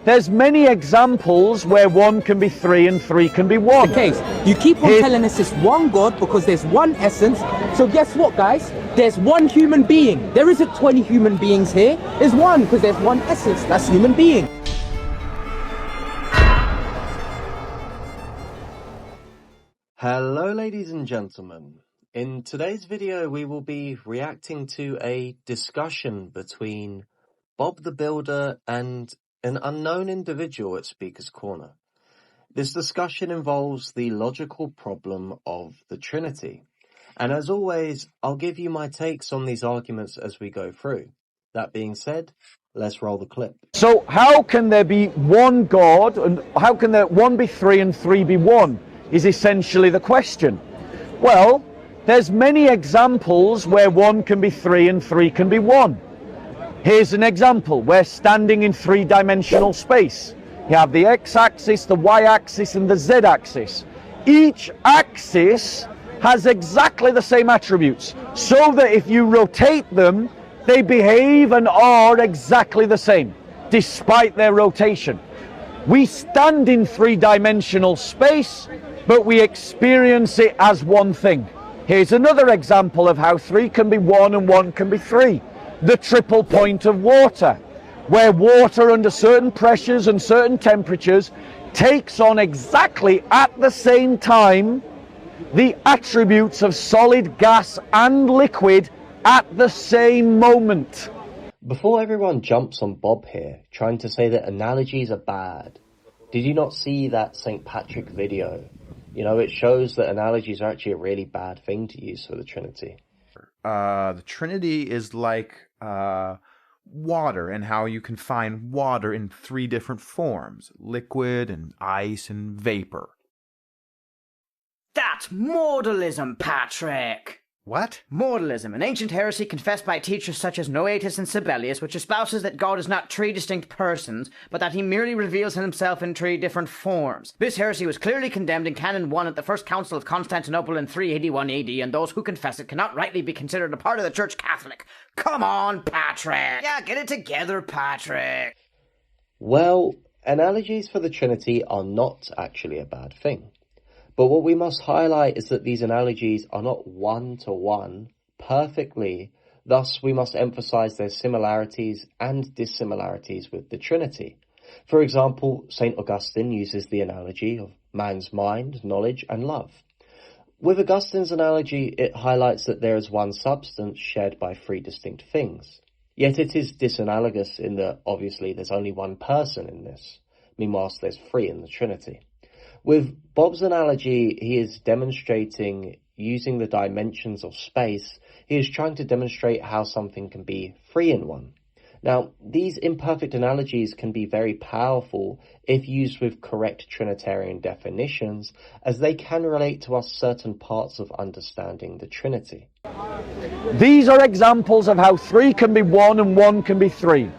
there's many examples where one can be three and three can be one. The case. You keep on telling us it's one God because there's one essence. So guess what, guys? There's one human being. There isn't 20 human beings here. There's one because there's one essence. That's human being. Hello ladies and gentlemen. In today's video we will be reacting to a discussion between Bob the Builder and an unknown individual at Speaker's Corner. This discussion involves the logical problem of the Trinity. And as always, I'll give you my takes on these arguments as we go through. That being said, let's roll the clip. So how can there be one God and how can there one be three and three be one? Is essentially the question. Well, there's many examples where one can be three and three can be one. Here's an example. We're standing in three-dimensional space. You have the x-axis, the y-axis, and the z-axis. Each axis has exactly the same attributes, so that if you rotate them, they behave and are exactly the same, despite their rotation. We stand in three-dimensional space, but we experience it as one thing. Here's another example of how three can be one and one can be three. The triple point of water, where water under certain pressures and certain temperatures takes on exactly at the same time the attributes of solid, gas and liquid at the same moment. Before everyone jumps on Bob here, trying to say that analogies are bad, did you not see that St. Patrick video? You know, it shows that analogies are actually a really bad thing to use for the Trinity. The Trinity is like water, and how you can find water in three different forms: liquid and ice and vapor. That's modalism, Patrick! What? Modalism, an ancient heresy confessed by teachers such as Noetus and Sibelius, which espouses that God is not three distinct persons, but that he merely reveals himself in three different forms. This heresy was clearly condemned in Canon 1 at the First Council of Constantinople in 381 AD, and those who confess it cannot rightly be considered a part of the Church Catholic. Come on, Patrick! Yeah, get it together, Patrick! Well, analogies for the Trinity are not actually a bad thing. But what we must highlight is that these analogies are not one-to-one perfectly, thus we must emphasize their similarities and dissimilarities with the Trinity. For example, St. Augustine uses the analogy of man's mind, knowledge and love. With Augustine's analogy, it highlights that there is one substance shared by three distinct things. Yet it is disanalogous in that obviously there's only one person in this, meanwhile there's three in the Trinity. With Bob's analogy, he is demonstrating, using the dimensions of space, he is trying to demonstrate how something can be three in one. Now, these imperfect analogies can be very powerful if used with correct Trinitarian definitions, as they can relate to us certain parts of understanding the Trinity. These are examples of how three can be one and one can be three.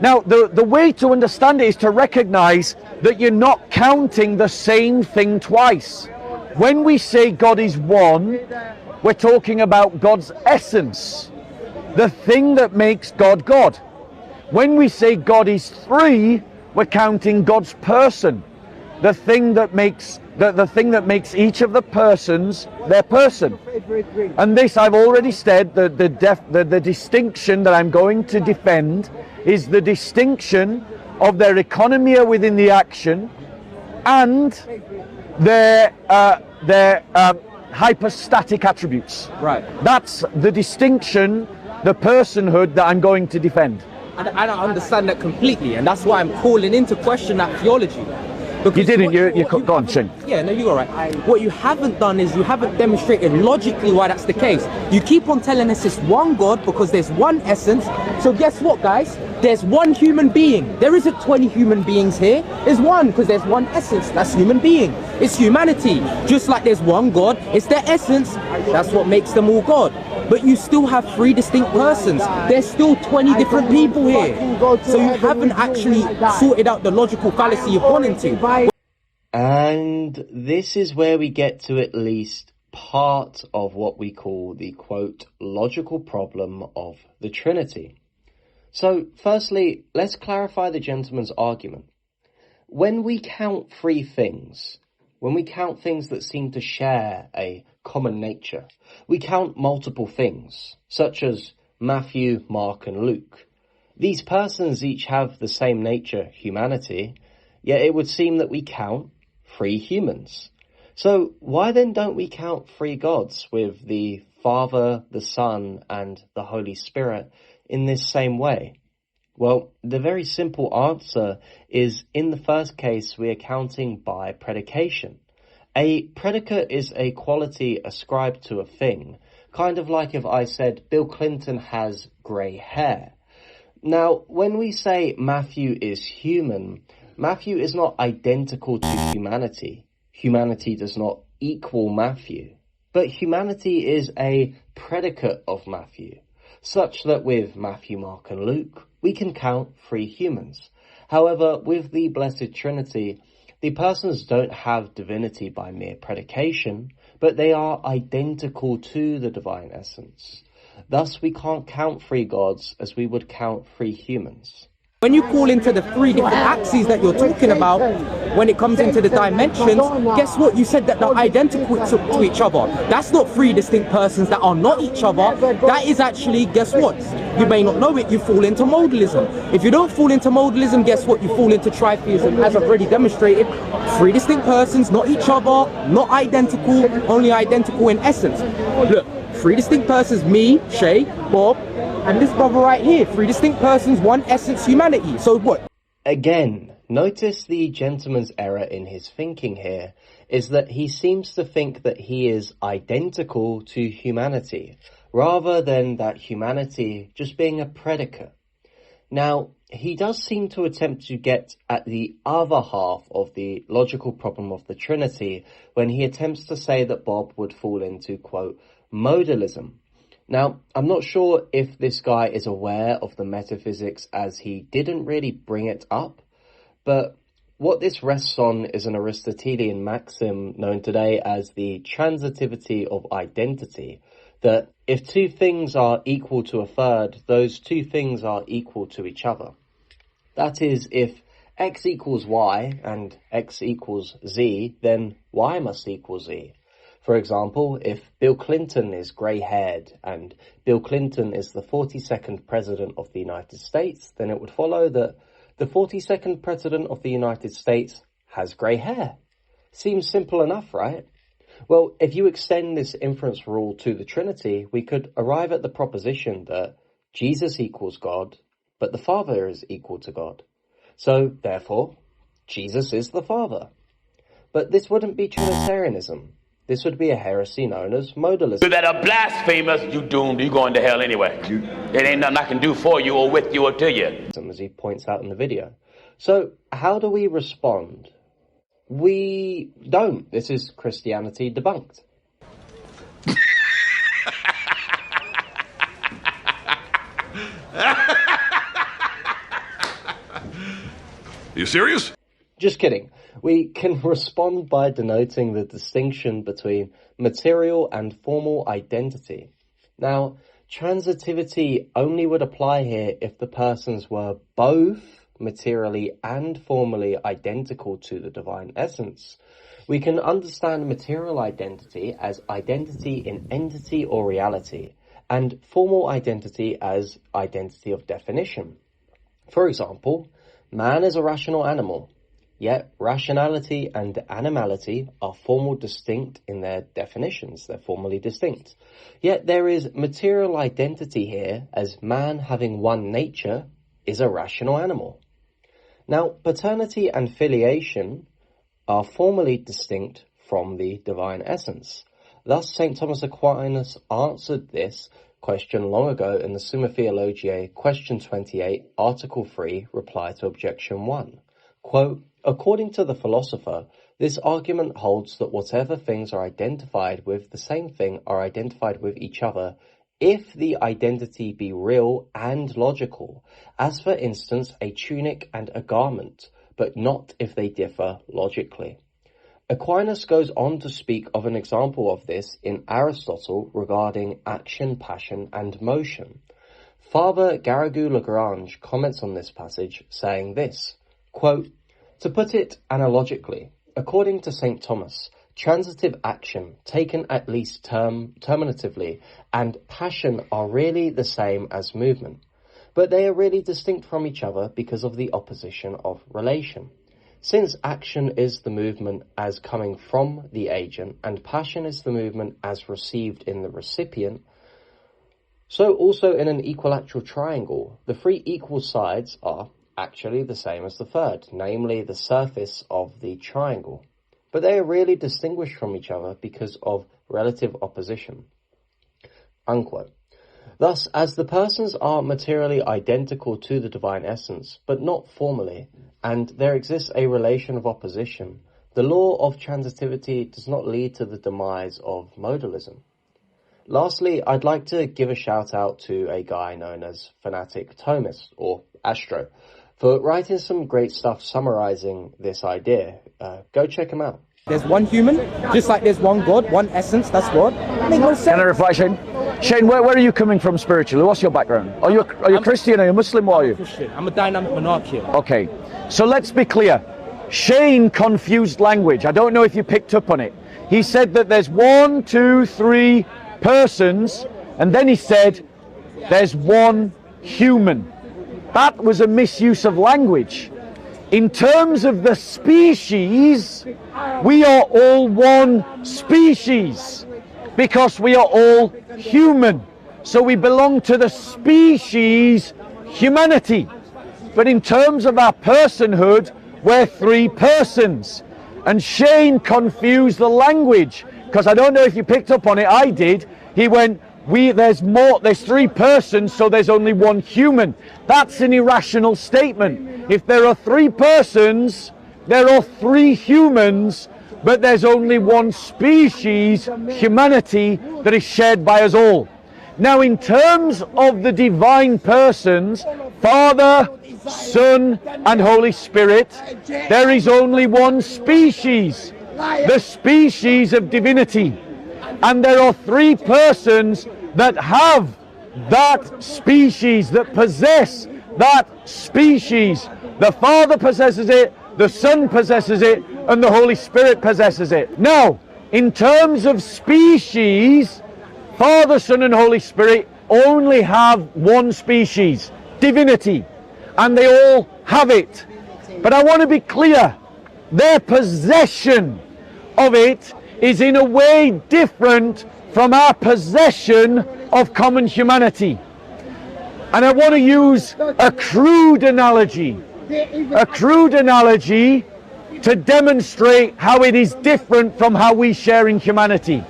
Now, the way to understand it is to recognize that you're not counting the same thing twice. When we say God is one, we're talking about God's essence, the thing that makes God God. When we say God is three, we're counting God's person, the thing that makes each of the persons their person. And this I've already said, the distinction that I'm going to defend is the distinction of their economia within the action and their hypostatic attributes. Right. That's the distinction, the personhood that I'm going to defend. And I don't understand that completely, and that's why I'm calling into question that theology. Because you didn't, you go on, Shane. Yeah, no, you're all right. What you haven't done is you haven't demonstrated logically why that's the case. You keep on telling us it's one God because there's one essence. So guess what, guys? There's one human being. There isn't 20 human beings here. There's one because there's one essence. That's human being. It's humanity. Just like there's one God, it's their essence. That's what makes them all God. But you still have three distinct persons. There's still 20 different people here. So you haven't actually sorted out the logical fallacy you've gone into. And this is where we get to at least part of what we call the, quote, logical problem of the Trinity. So, firstly, let's clarify the gentleman's argument. When we count three things, when we count things that seem to share a common nature, we count multiple things, such as Matthew, Mark, and Luke. These persons each have the same nature, humanity, yet it would seem that we count three humans. So why then don't we count three gods with the Father, the Son, and the Holy Spirit in this same way? Well, the very simple answer is, in the first case, we are counting by predication. A predicate is a quality ascribed to a thing, kind of like if I said Bill Clinton has grey hair. Now, when we say Matthew is human, Matthew is not identical to humanity. Humanity does not equal Matthew. But humanity is a predicate of Matthew, such that with Matthew, Mark, and Luke, we can count three humans. However, with the Blessed Trinity, the persons don't have divinity by mere predication, but they are identical to the divine essence. Thus, we can't count three gods as we would count three humans. When you call into the three different axes that you're talking about, when it comes into the dimensions, guess what? You said that they're identical to each other. That's not three distinct persons that are not each other. That is actually, guess what? You may not know it, you fall into modalism. If you don't fall into modalism, guess what? You fall into tritheism, as I've already demonstrated. Three distinct persons, not each other, not identical, only identical in essence. Look, three distinct persons, me, Shay, Bob, and this brother right here. Three distinct persons, one essence, humanity. So what? Again, notice the gentleman's error in his thinking here is that he seems to think that he is identical to humanity, rather than that humanity just being a predicate. Now, he does seem to attempt to get at the other half of the logical problem of the Trinity when he attempts to say that Bob would fall into, quote, modalism. Now, I'm not sure if this guy is aware of the metaphysics, as he didn't really bring it up, but what this rests on is an Aristotelian maxim known today as the transitivity of identity, that if two things are equal to a third, those two things are equal to each other. That is, if x equals y and x equals z, then y must equal z. For example, if Bill Clinton is grey-haired and Bill Clinton is the 42nd President of the United States, then it would follow that the 42nd President of the United States has grey hair. Seems simple enough, right? Well, if you extend this inference rule to the Trinity, we could arrive at the proposition that Jesus equals God, but the Father is equal to God. So, therefore, Jesus is the Father. But this wouldn't be Trinitarianism. This would be a heresy known as modalism. You that are blasphemous, you doomed. You going to hell anyway. It ain't nothing I can do for you or with you or to you. As he points out in the video. So, how do we respond? We don't. This is Christianity debunked. You serious? Just kidding. We can respond by denoting the distinction between material and formal identity. Now, transitivity only would apply here if the persons were both materially and formally identical to the divine essence. We can understand material identity as identity in entity or reality, and formal identity as identity of definition. For example, man is a rational animal. Yet rationality and animality are formal distinct in their definitions. They're formally distinct. Yet there is material identity here, as man having one nature is a rational animal. Now, paternity and filiation are formally distinct from the divine essence. Thus, St. Thomas Aquinas answered this question long ago in the Summa Theologiae, question 28, article 3, reply to objection 1. Quote, according to the philosopher, this argument holds that whatever things are identified with the same thing are identified with each other if the identity be real and logical, as for instance a tunic and a garment, but not if they differ logically. Aquinas goes on to speak of an example of this in Aristotle regarding action, passion, and motion. Father Garrigou-Lagrange comments on this passage saying this, quote, "To put it analogically, according to St. Thomas, transitive action, taken at least terminatively, and passion are really the same as movement, but they are really distinct from each other because of the opposition of relation. Since action is the movement as coming from the agent, and passion is the movement as received in the recipient, so also in an equilateral triangle, the three equal sides are actually the same as the third, namely the surface of the triangle. But they are really distinguished from each other because of relative opposition." Unquote. Thus, as the persons are materially identical to the divine essence, but not formally, and there exists a relation of opposition, the law of transitivity does not lead to the demise of modalism. Lastly, I'd like to give a shout out to a guy known as Fanatic Thomist, or Astro, for writing some great stuff summarizing this idea. Go check him out. There's one human, just like there's one God, one essence, that's God. Make no sense. Can I reply, Shane? Shane, where are you coming from spiritually? What's your background? Are you Christian? Are you Muslim? What are you? Christian. I'm a dynamic monarchian. Okay, so let's be clear. Shane confused language. I don't know if you picked up on it. He said that there's 1, 2, 3 persons, and then he said there's one human. That was a misuse of language. In terms of the species, we are all one species because we are all human. So we belong to the species humanity. But in terms of our personhood, we're 3 persons. And Shane confused the language because I don't know if you picked up on it. I did. He went, there's 3 persons, so there's only one human. That's an irrational statement. If there are 3 persons, there are 3 humans, but there's only one species, humanity, that is shared by us all. Now, in terms of the divine persons, Father, Son, and Holy Spirit, there is only one species, the species of divinity. And there are 3 persons that have that species, that possess that species. The Father possesses it, the Son possesses it, and the Holy Spirit possesses it. Now, in terms of species, Father, Son, and Holy Spirit only have one species, divinity, and they all have it. But I want to be clear, their possession of it is in a way different from our possession of common humanity. And I want to use a crude analogy to demonstrate how it is different from how we share in humanity.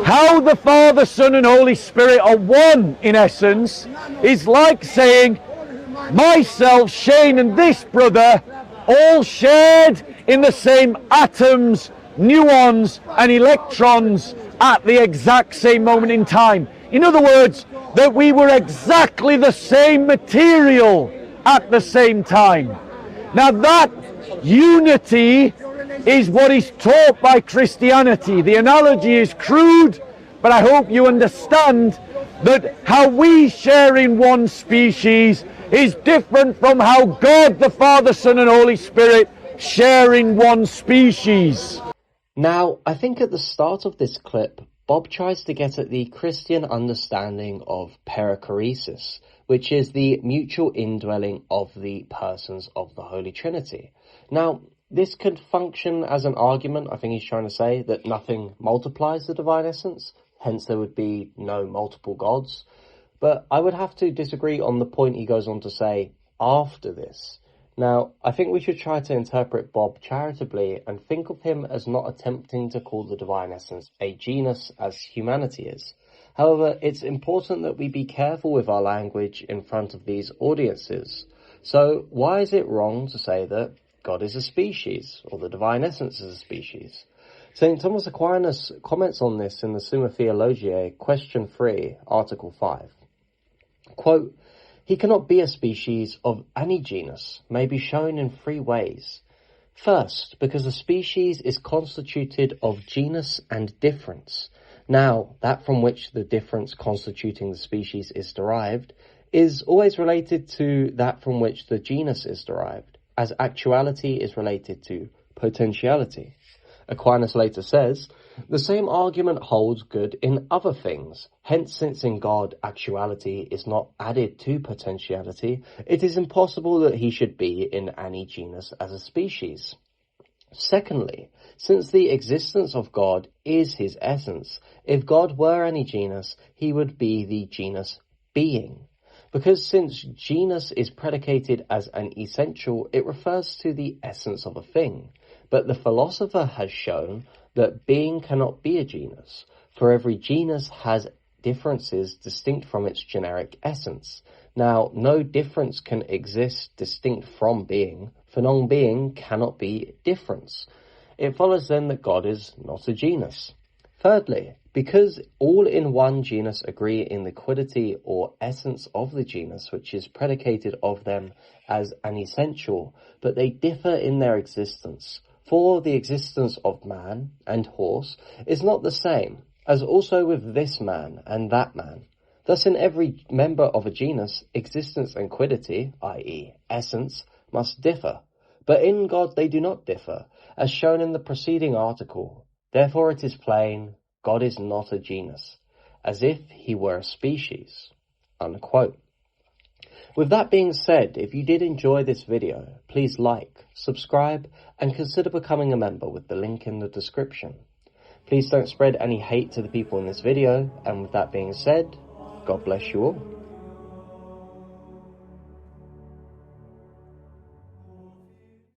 How the Father, Son, and Holy Spirit are one in essence is like saying, myself, Shane, and this brother all shared in the same atoms, muons, and electrons at the exact same moment in time. In other words, that we were exactly the same material at the same time. Now that unity is what is taught by Christianity. The analogy is crude, but I hope you understand that how we share in one species is different from how God the Father, Son, and Holy Spirit share in one species. Now, I think at the start of this clip, Bob tries to get at the Christian understanding of perichoresis, which is the mutual indwelling of the persons of the Holy Trinity. Now, this could function as an argument. I think he's trying to say that nothing multiplies the divine essence, hence there would be no multiple gods. But I would have to disagree on the point he goes on to say after this. Now, I think we should try to interpret Bob charitably and think of him as not attempting to call the divine essence a genus as humanity is. However, it's important that we be careful with our language in front of these audiences. So, why is it wrong to say that God is a species, or the divine essence is a species? St. Thomas Aquinas comments on this in the Summa Theologiae, question 3, article 5. Quote, "He cannot be a species of any genus, may be shown in 3 ways. First, because a species is constituted of genus and difference, Now, that from which the difference constituting the species is derived is always related to that from which the genus is derived, as actuality is related to potentiality. Aquinas later says, the same argument holds good in other things. Hence, since in God actuality is not added to potentiality, it is impossible that he should be in any genus as a species. Secondly, since the existence of God is his essence, if God were any genus, he would be the genus being. Because since genus is predicated as an essential, it refers to the essence of a thing. But the philosopher has shown that being cannot be a genus, for every genus has differences distinct from its generic essence. Now, no difference can exist distinct from being, for non-being cannot be difference. It follows then that God is not a genus. Thirdly, because all in one genus agree in the quiddity or essence of the genus, which is predicated of them as an essential, but they differ in their existence. For the existence of man and horse is not the same, as also with this man and that man. Thus in every member of a genus, existence and quiddity, i.e. essence, must differ. But in God they do not differ, as shown in the preceding article. Therefore it is plain, God is not a genus, as if he were a species. Unquote. With that being said, if you did enjoy this video, please like, subscribe, and consider becoming a member with the link in the description. Please don't spread any hate to the people in this video, and with that being said, God bless you all.